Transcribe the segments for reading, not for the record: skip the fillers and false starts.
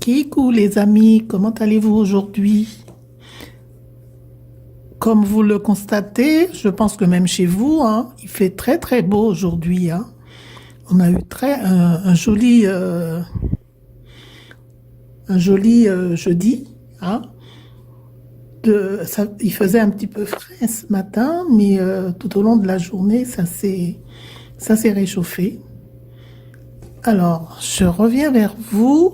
Kikou les amis, comment allez-vous aujourd'hui? Comme vous le constatez, je pense que même chez vous, hein, il fait très très beau aujourd'hui, hein. On a eu un joli, jeudi, hein. Il faisait un petit peu frais ce matin, mais tout au long de la journée, ça s'est réchauffé. Alors, je reviens vers vous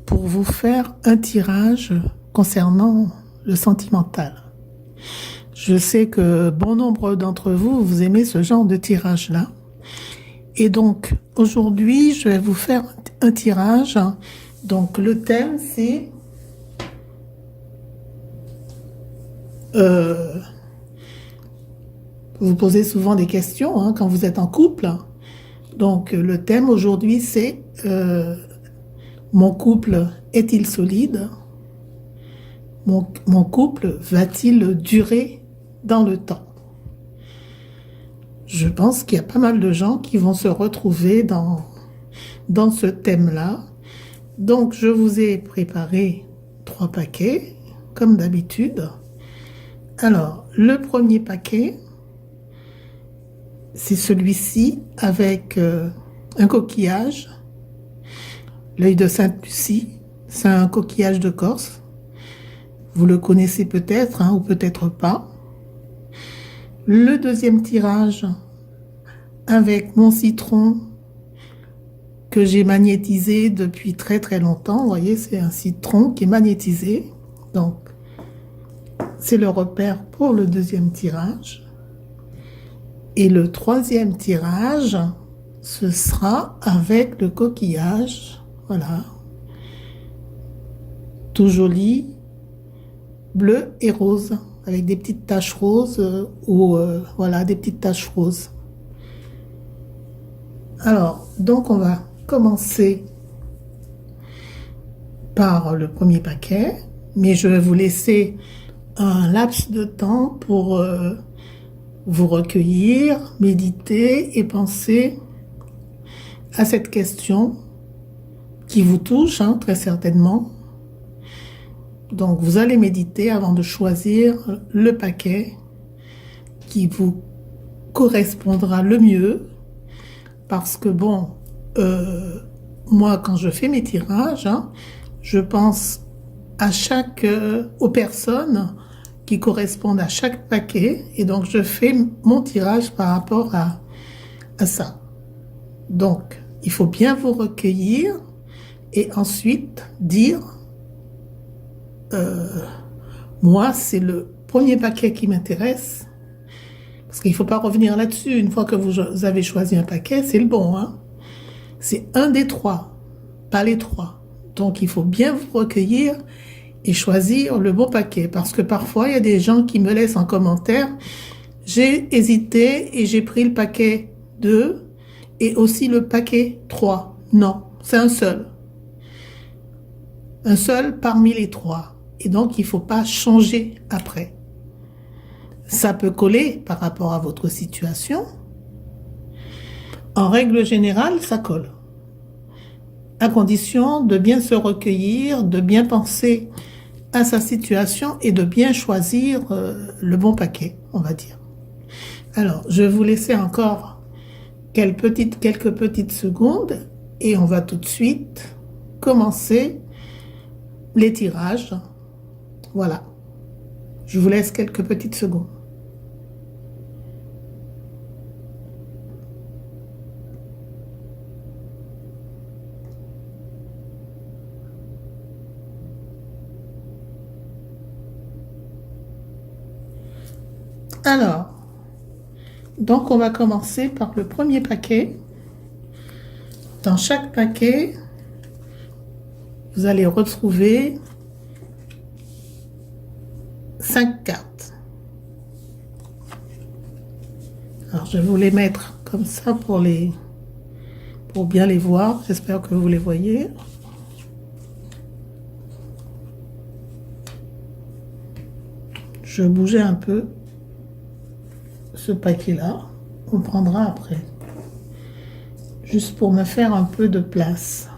pour vous faire un tirage concernant le sentimental. Je sais que bon nombre d'entre vous, vous aimez ce genre de tirage-là. Et donc, aujourd'hui, je vais vous faire un tirage. Donc, le thème, c'est vous posez souvent des questions, hein, quand vous êtes en couple. Donc, le thème aujourd'hui, c'est mon couple est-il solide? Mon couple va-t-il durer dans le temps? Je pense qu'il y a pas mal de gens qui vont se retrouver dans ce thème-là. Donc, je vous ai préparé 3 paquets, comme d'habitude. Alors, le premier paquet, c'est celui-ci avec un coquillage, l'œil de Sainte-Lucie. C'est un coquillage de Corse. Vous le connaissez peut-être, hein, ou peut-être pas. Le deuxième tirage avec mon citron que j'ai magnétisé depuis très très longtemps. Vous voyez, c'est un citron qui est magnétisé. Donc, c'est le repère pour le deuxième tirage. Et le troisième tirage, ce sera avec le coquillage. Voilà. Tout joli, bleu et rose, avec des petites taches roses, voilà, des petites taches roses. Alors, donc on va commencer par le premier paquet, mais je vais vous laisser un laps de temps pour vous recueillir, méditer et penser à cette question qui vous touche, hein, très certainement. Donc, vous allez méditer avant de choisir le paquet qui vous correspondra le mieux. Parce que, bon, moi, quand je fais mes tirages, hein, je pense aux personnes qui correspondent à chaque paquet. Et donc, je fais mon tirage par rapport à ça. Donc, il faut bien vous recueillir et ensuite dire... moi, c'est le premier paquet qui m'intéresse, parce qu'il ne faut pas revenir là-dessus. Une fois que vous avez choisi un paquet, c'est le bon, hein. C'est un des 3, pas les 3. Donc, il faut bien vous recueillir et choisir le bon paquet, parce que parfois, il y a des gens qui me laissent en commentaire, j'ai hésité et j'ai pris le paquet 2 et aussi le paquet 3. Non, c'est un seul. Un seul parmi les 3. Et donc, il ne faut pas changer après. Ça peut coller par rapport à votre situation. En règle générale, ça colle. À condition de bien se recueillir, de bien penser à sa situation et de bien choisir le bon paquet, on va dire. Alors, je vais vous laisser encore quelques petites secondes et on va tout de suite commencer les tirages. Voilà, je vous laisse quelques petites secondes. Alors, donc on va commencer par le premier paquet. Dans chaque paquet, vous allez retrouver 5 cartes. Alors, je vais vous les mettre comme ça pour bien les voir. J'espère que vous les voyez. Je bougeais un peu ce paquet-là. On prendra après. Juste pour me faire un peu de place.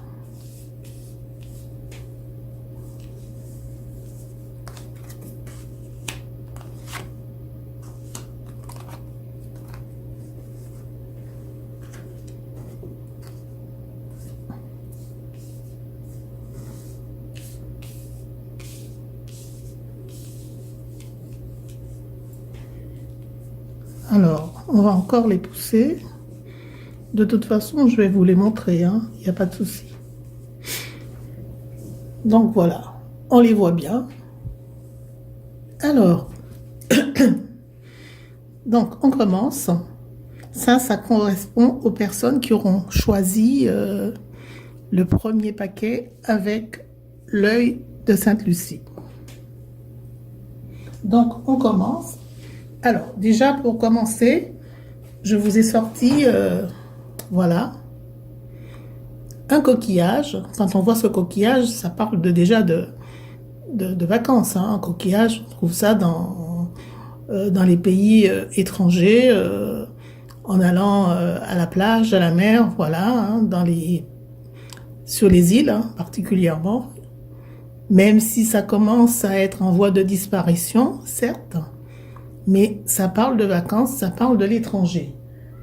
Alors, on va encore les pousser. De toute façon, je vais vous les montrer, hein. Il n'y a pas de souci. Donc voilà, on les voit bien. Alors, donc on commence. Ça correspond aux personnes qui auront choisi le premier paquet avec l'œil de Sainte-Lucie. Donc, on commence. Alors, déjà, pour commencer, je vous ai sorti, voilà, un coquillage. Quand on voit ce coquillage, ça parle déjà de vacances. Hein. Un coquillage, on trouve ça dans les pays étrangers, en allant à la plage, à la mer, voilà, hein, sur les îles, hein, particulièrement. Même si ça commence à être en voie de disparition, certes, mais ça parle de vacances, ça parle de l'étranger.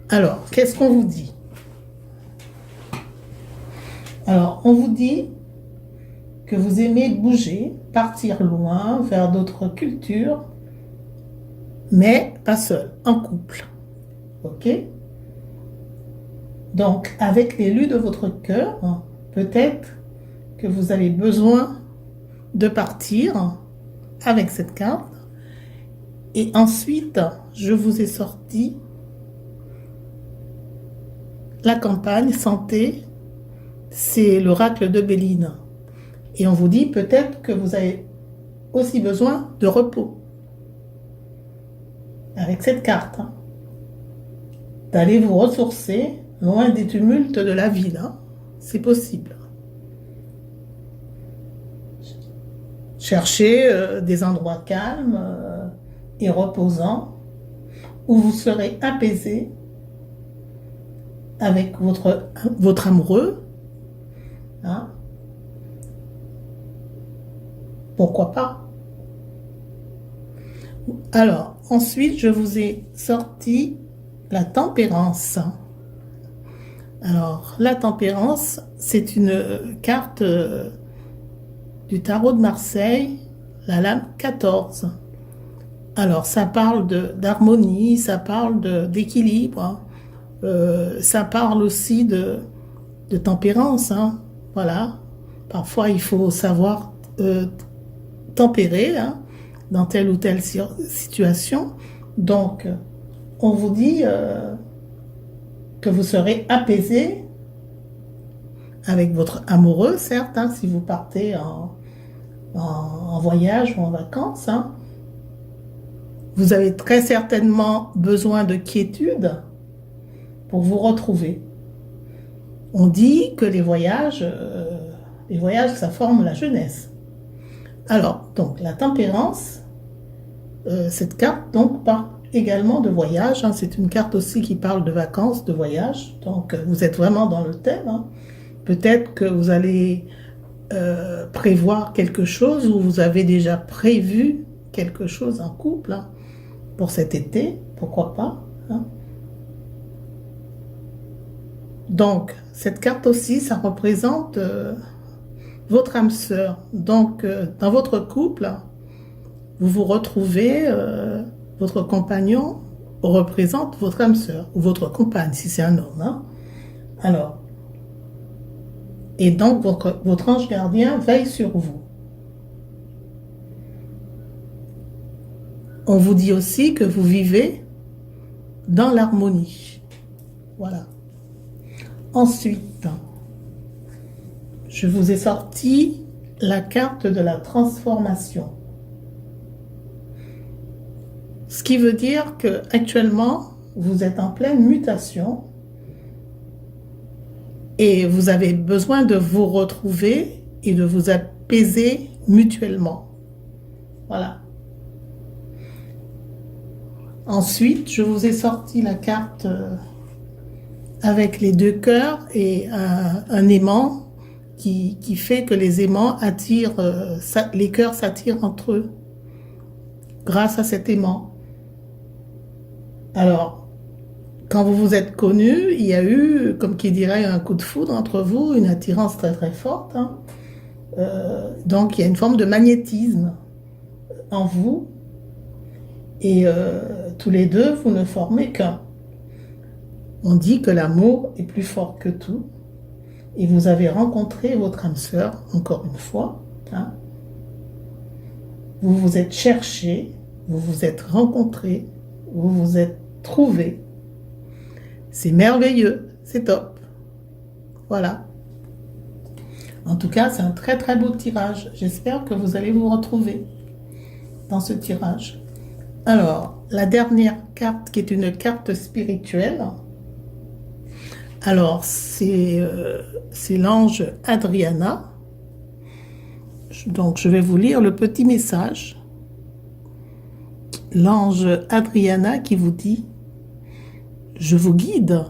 Alors, qu'est-ce qu'on vous dit? Alors, on vous dit que vous aimez bouger, partir loin, vers d'autres cultures, mais pas seul, en couple. Ok? Donc, avec l'élu de votre cœur, peut-être que vous avez besoin de partir avec cette carte. Et ensuite, je vous ai sorti la campagne santé, c'est l'oracle de Béline. Et on vous dit peut-être que vous avez aussi besoin de repos avec cette carte. Hein. D'aller vous ressourcer loin des tumultes de la ville. Hein. C'est possible. Cherchez des endroits calmes et reposants où vous serez apaisé avec votre amoureux. Hein. Pourquoi pas? Alors, ensuite, je vous ai sorti la tempérance. Alors, la tempérance, c'est une carte du tarot de Marseille, la lame 14. Alors, ça parle d'harmonie, ça parle d'équilibre, ça parle aussi de tempérance. Hein. Voilà. Parfois, il faut savoir tempérer hein, dans telle ou telle situation. Donc, on vous dit que vous serez apaisé avec votre amoureux, certes, hein, si vous partez en voyage ou en vacances. Hein. Vous avez très certainement besoin de quiétude pour vous retrouver. On dit que les voyages, ça forme la jeunesse. Alors, donc, la tempérance, cette carte, donc, parle également de voyage. Hein. C'est une carte aussi qui parle de vacances, de voyage. Donc, vous êtes vraiment dans le thème. Hein. Peut-être que vous allez prévoir quelque chose ou vous avez déjà prévu quelque chose en couple hein, pour cet été. Pourquoi pas hein. Donc, cette carte aussi, ça représente votre âme sœur. Donc, dans votre couple, vous vous retrouvez, votre compagnon représente votre âme sœur, ou votre compagne, si c'est un homme. Hein. Alors, et donc, votre ange gardien veille sur vous. On vous dit aussi que vous vivez dans l'harmonie. Voilà. Ensuite, je vous ai sorti la carte de la transformation. Ce qui veut dire que actuellement, vous êtes en pleine mutation et vous avez besoin de vous retrouver et de vous apaiser mutuellement. Voilà. Ensuite, je vous ai sorti la carte avec les deux cœurs et un aimant qui fait que les aimants attirent, les cœurs s'attirent entre eux grâce à cet aimant. Alors, quand vous vous êtes connus, il y a eu, comme qui dirait, un coup de foudre entre vous, une attirance très très forte. Hein. Donc, il y a une forme de magnétisme en vous. Et tous les deux, vous ne formez qu'un. On dit que l'amour est plus fort que tout. Et vous avez rencontré votre âme sœur, encore une fois. Hein. Vous vous êtes cherchés, vous vous êtes rencontrés, vous vous êtes trouvés. C'est merveilleux, c'est top. Voilà. En tout cas, c'est un très très beau tirage. J'espère que vous allez vous retrouver dans ce tirage. Alors, la dernière carte qui est une carte spirituelle. Alors, c'est l'ange Adriana. Donc, je vais vous lire le petit message. L'ange Adriana qui vous dit « Je vous guide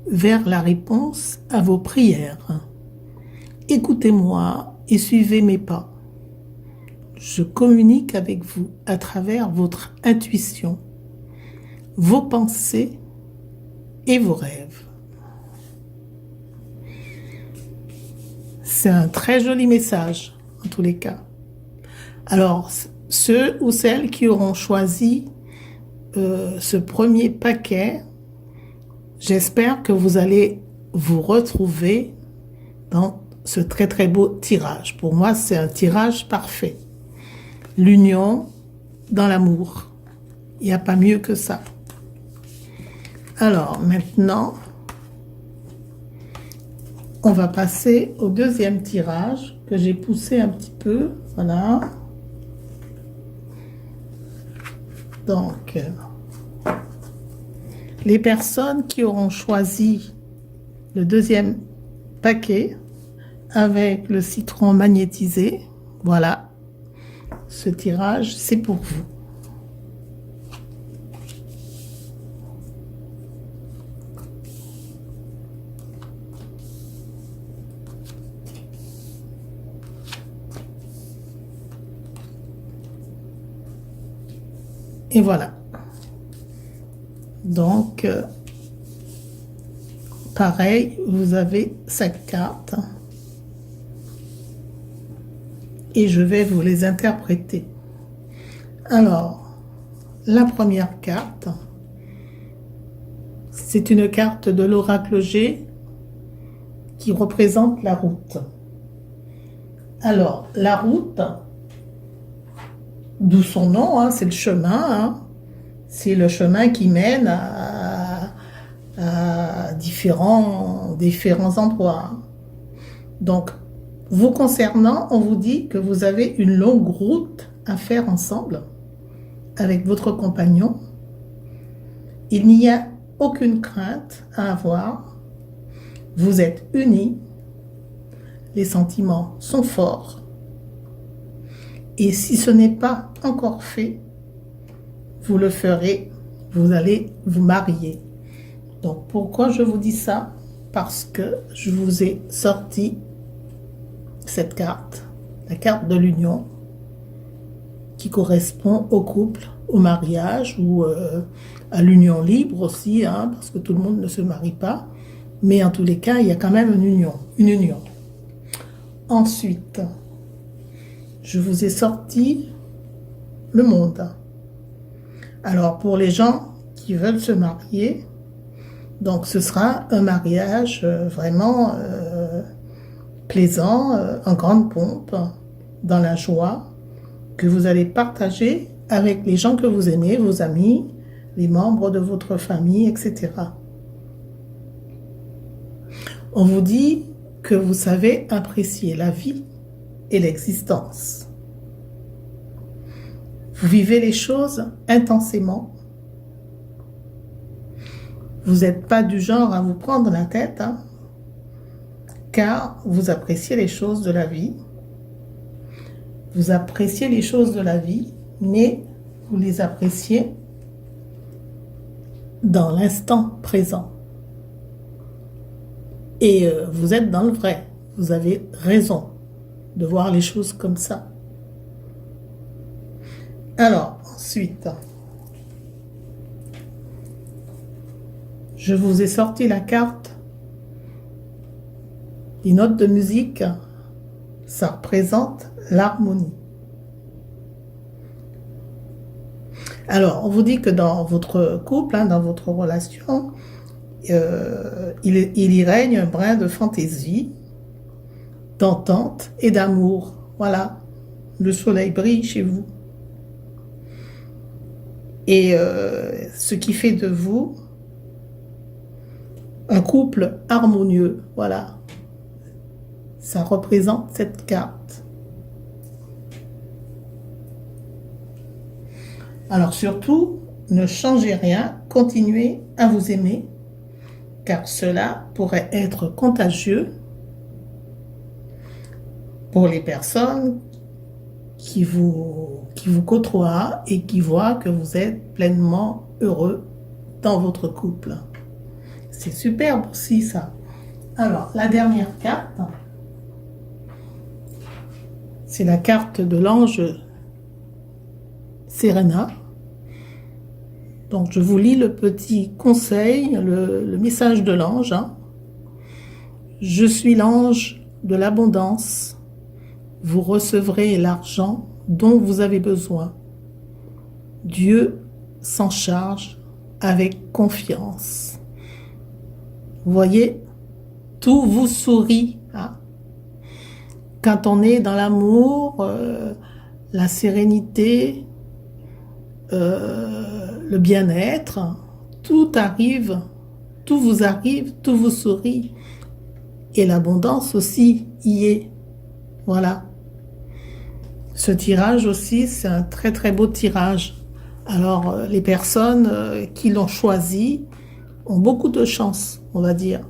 vers la réponse à vos prières. Écoutez-moi et suivez mes pas. Je communique avec vous à travers votre intuition, vos pensées et vos rêves. » C'est un très joli message, en tous les cas. Alors, ceux ou celles qui auront choisi ce premier paquet, j'espère que vous allez vous retrouver dans ce très très beau tirage. Pour moi, c'est un tirage parfait. L'union dans l'amour. Il n'y a pas mieux que ça. Alors, maintenant, on va passer au deuxième tirage que j'ai poussé un petit peu. Voilà. Donc, les personnes qui auront choisi le deuxième paquet avec le citron magnétisé, voilà, ce tirage, c'est pour vous. Et voilà. Donc, pareil, vous avez 5 cartes. Et je vais vous les interpréter. Alors, la première carte, c'est une carte de l'oracle G qui représente la route. Alors, la route, d'où son nom, hein, c'est le chemin, hein, c'est le chemin qui mène à différents endroits. Donc, vous concernant, on vous dit que vous avez une longue route à faire ensemble avec votre compagnon. Il n'y a aucune crainte à avoir. Vous êtes unis. Les sentiments sont forts. Et si ce n'est pas encore fait, vous le ferez. Vous allez vous marier. Donc, pourquoi je vous dis ça? Parce que je vous ai sorti cette carte, la carte de l'union, qui correspond au couple, au mariage ou à l'union libre aussi, hein, parce que tout le monde ne se marie pas. Mais en tous les cas, il y a quand même une union. Une union. Ensuite, je vous ai sorti le monde. Alors, pour les gens qui veulent se marier, donc ce sera un mariage vraiment plaisant, en grande pompe, dans la joie, que vous allez partager avec les gens que vous aimez, vos amis, les membres de votre famille, etc. On vous dit que vous savez apprécier la vie et l'existence. Vous vivez les choses intensément. Vous n'êtes pas du genre à vous prendre la tête, hein, car vous appréciez les choses de la vie. Vous appréciez les choses de la vie, mais vous les appréciez dans l'instant présent. Et vous êtes dans le vrai. Vous avez raison de voir les choses comme ça. Alors, ensuite, je vous ai sorti la carte des notes de musique. Ça représente l'harmonie. Alors, on vous dit que dans votre couple, hein, dans votre relation, il y règne un brin de fantaisie, d'entente et d'amour. Voilà, le soleil brille chez vous. Et ce qui fait de vous un couple harmonieux. Voilà, ça représente cette carte. Alors surtout, ne changez rien, continuez à vous aimer, car cela pourrait être contagieux pour les personnes qui vous côtoient et qui voient que vous êtes pleinement heureux dans votre couple. C'est superbe aussi ça. Alors, la dernière carte, c'est la carte de l'ange Serena. Donc, je vous lis le petit conseil, le message de l'ange. Hein. Je suis l'ange de l'abondance. Vous recevrez l'argent dont vous avez besoin. Dieu s'en charge avec confiance. Vous voyez, tout vous sourit. Hein. Quand on est dans l'amour, la sérénité, le bien-être, tout arrive, tout vous arrive, tout vous sourit. Et l'abondance aussi y est. Voilà. Ce tirage aussi, c'est un très très beau tirage. Alors, les personnes qui l'ont choisi ont beaucoup de chance, on va dire.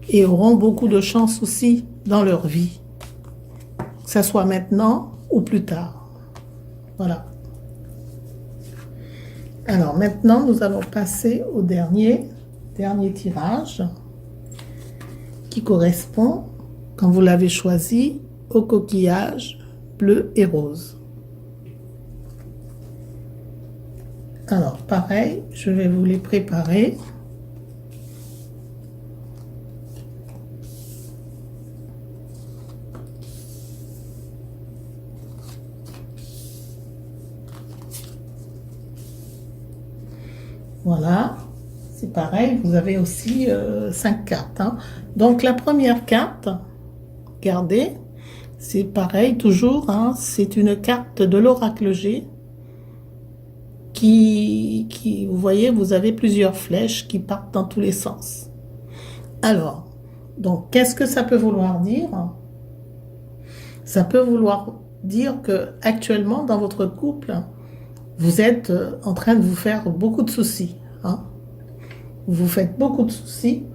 Et auront beaucoup de chance aussi dans leur vie. Que ça soit maintenant ou plus tard. Voilà. Alors maintenant, nous allons passer au dernier tirage qui correspond, quand vous l'avez choisi, au coquillage bleu et rose. Alors pareil, je vais vous les préparer. Voilà, c'est pareil, vous avez aussi 5 cartes. Hein. Donc la première carte, regardez, c'est pareil toujours, hein, c'est une carte de l'oracle G qui, vous voyez, vous avez plusieurs flèches qui partent dans tous les sens. Alors, donc qu'est-ce que ça peut vouloir dire? Ça peut vouloir dire que actuellement dans votre couple, vous êtes en train de vous faire beaucoup de soucis. Hein. Vous vous faites beaucoup de soucis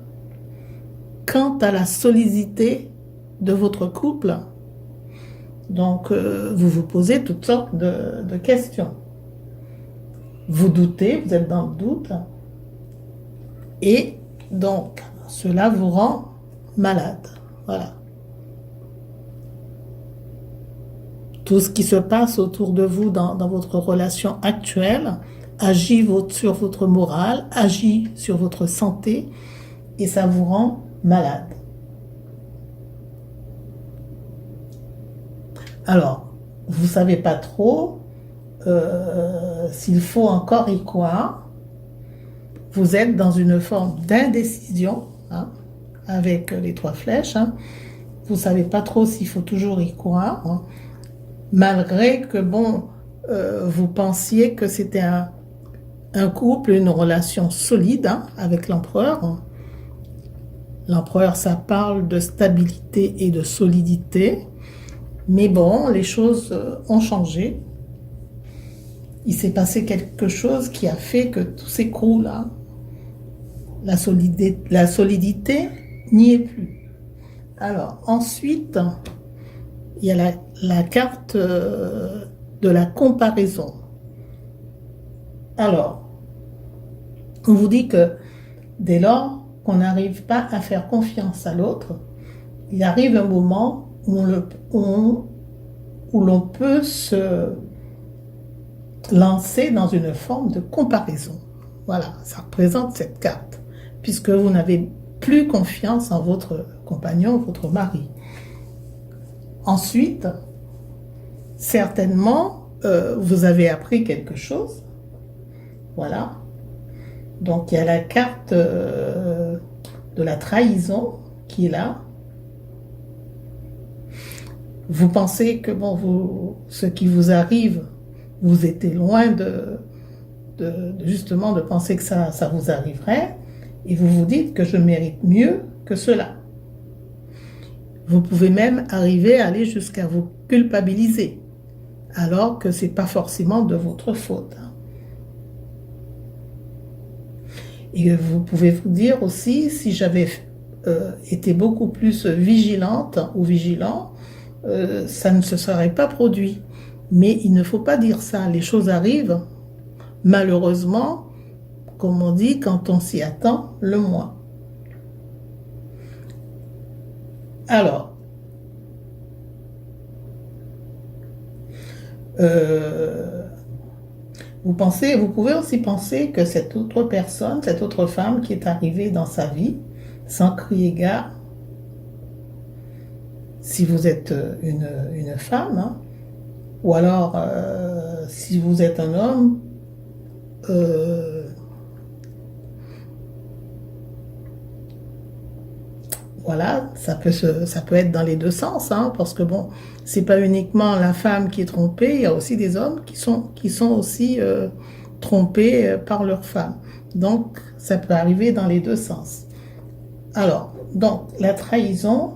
quant à la solidité de votre couple. Donc, vous vous posez toutes sortes de questions. Vous doutez, vous êtes dans le doute. Et donc, cela vous rend malade. Voilà. Tout ce qui se passe autour de vous dans votre relation actuelle agit sur votre morale, agit sur votre santé et ça vous rend malade. Alors, vous ne savez pas trop s'il faut encore y croire. Vous êtes dans une forme d'indécision, hein, avec les 3 flèches. Hein. Vous ne savez pas trop s'il faut toujours y croire. Hein. Malgré que, bon, vous pensiez que c'était un couple, une relation solide, hein, avec l'empereur. L'empereur, ça parle de stabilité et de solidité. Mais bon, les choses ont changé. Il s'est passé quelque chose qui a fait que tout s'écroule. Hein. La solidité n'y est plus. Alors, ensuite, il y a la carte de la comparaison. Alors, on vous dit que dès lors qu'on n'arrive pas à faire confiance à l'autre, il arrive un moment où l'on peut se lancer dans une forme de comparaison. Voilà, ça représente cette carte, puisque vous n'avez plus confiance en votre compagnon, votre mari. Ensuite, certainement, vous avez appris quelque chose. Voilà. Donc, il y a la carte de la trahison qui est là. Vous pensez que bon, ce qui vous arrive, vous étiez loin justement de penser que ça vous arriverait, et vous vous dites que je mérite mieux que cela. Vous pouvez même arriver à aller jusqu'à vous culpabiliser, alors que ce n'est pas forcément de votre faute. Et vous pouvez vous dire aussi, si j'avais été beaucoup plus vigilante ou vigilant, ça ne se serait pas produit. Mais il ne faut pas dire ça. Les choses arrivent, malheureusement, comme on dit, quand on s'y attend le moins. Alors, vous pouvez aussi penser que cette autre personne, cette autre femme qui est arrivée dans sa vie, sans crier gare, si vous êtes une femme, hein, ou alors si vous êtes un homme, voilà, ça peut être dans les deux sens, hein, parce que bon, c'est pas uniquement la femme qui est trompée, il y a aussi des hommes qui sont aussi trompés par leur femme. Donc, ça peut arriver dans les deux sens. Alors, donc, la trahison,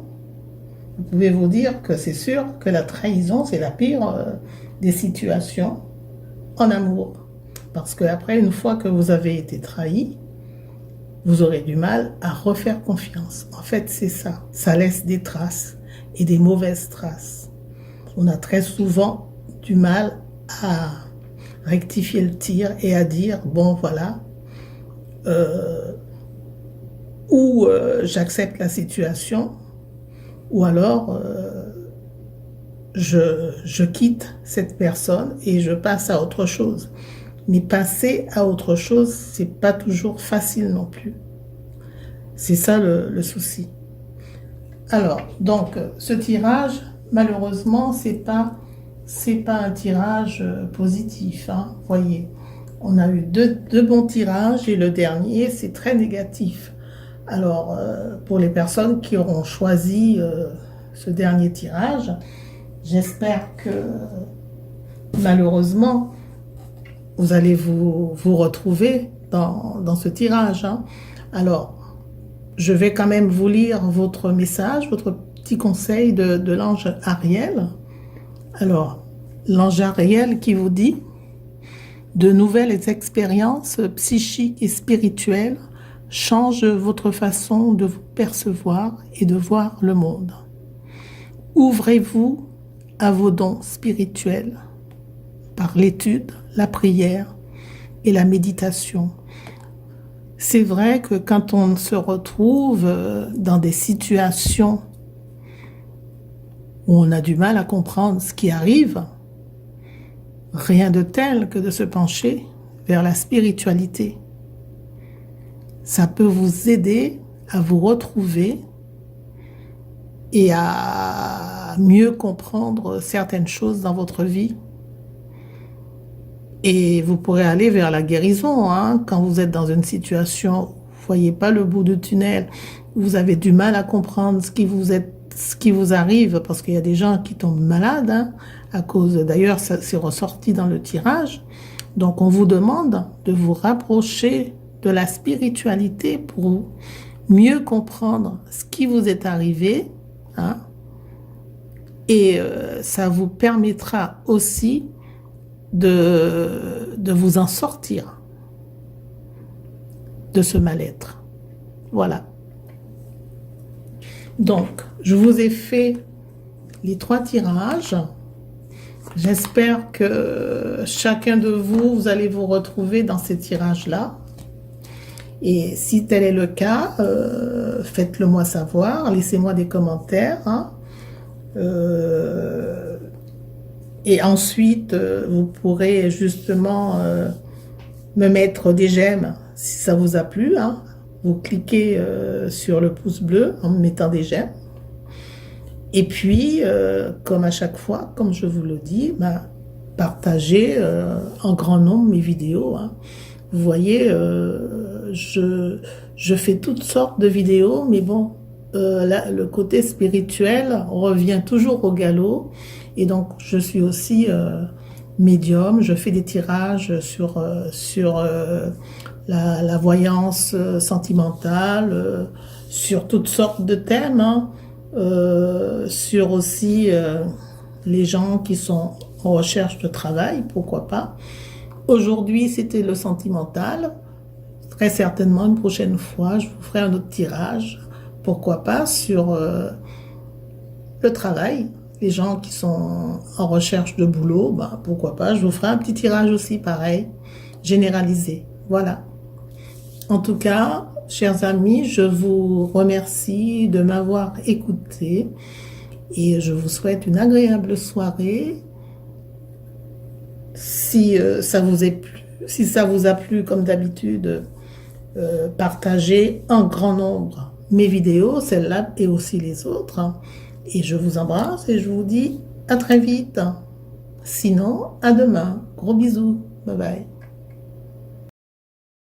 vous pouvez vous dire que c'est sûr que la trahison, c'est la pire des situations en amour. Parce qu'après, une fois que vous avez été trahi, vous aurez du mal à refaire confiance. En fait, c'est ça. Ça laisse des traces et des mauvaises traces. On a très souvent du mal à rectifier le tir et à dire, bon, voilà, ou j'accepte la situation, ou alors je quitte cette personne et je passe à autre chose. Mais passer à autre chose, c'est pas toujours facile non plus. C'est ça le souci. Alors, donc, ce tirage, malheureusement, c'est pas un tirage positif, hein, voyez. On a eu deux bons tirages et le dernier, c'est très négatif. Alors, pour les personnes qui auront choisi ce dernier tirage, j'espère que, malheureusement, vous allez vous retrouver dans ce tirage, hein. Alors, je vais quand même vous lire votre message, votre petit conseil de l'ange Ariel. Alors, l'ange Ariel qui vous dit « De nouvelles expériences psychiques et spirituelles changent votre façon de vous percevoir et de voir le monde. Ouvrez-vous à vos dons spirituels par l'étude, la prière et la méditation. » C'est vrai que quand on se retrouve dans des situations où on a du mal à comprendre ce qui arrive, rien de tel que de se pencher vers la spiritualité. Ça peut vous aider à vous retrouver et à mieux comprendre certaines choses dans votre vie. Et vous pourrez aller vers la guérison, hein, quand vous êtes dans une situation où vous ne voyez pas le bout du tunnel, où vous avez du mal à comprendre ce qui vous arrive, parce qu'il y a des gens qui tombent malades, hein, à cause, d'ailleurs, ça s'est ressorti dans le tirage. Donc, on vous demande de vous rapprocher de la spiritualité pour mieux comprendre ce qui vous est arrivé, hein, et ça vous permettra aussi de vous en sortir de ce mal-être. Voilà. Donc, je vous ai fait les 3 tirages. J'espère que chacun de vous, vous allez vous retrouver dans ces tirages-là. Et si tel est le cas, faites-le moi savoir, laissez-moi des commentaires, hein. Et ensuite, vous pourrez justement me mettre des j'aime si ça vous a plu, hein. Vous cliquez sur le pouce bleu en me mettant des j'aime. Et puis, comme à chaque fois, comme je vous le dis, partager en grand nombre mes vidéos, hein. Vous voyez, je fais toutes sortes de vidéos, mais bon, là, le côté spirituel revient toujours au galop. Et donc, je suis aussi médium. Je fais des tirages sur la voyance sentimentale, sur toutes sortes de thèmes, hein, sur aussi les gens qui sont en recherche de travail, pourquoi pas. Aujourd'hui, c'était le sentimental. Très certainement, une prochaine fois, je vous ferai un autre tirage, pourquoi pas, sur le travail. Les gens qui sont en recherche de boulot, bah, pourquoi pas, je vous ferai un petit tirage aussi, pareil, généralisé. Voilà. En tout cas, chers amis, je vous remercie de m'avoir écouté et je vous souhaite une agréable soirée. Si ça vous est plu, si ça vous a plu, comme d'habitude, partagez en grand nombre mes vidéos, celles-là et aussi les autres. Et je vous embrasse et je vous dis à très vite. Sinon, à demain. Gros bisous. Bye bye.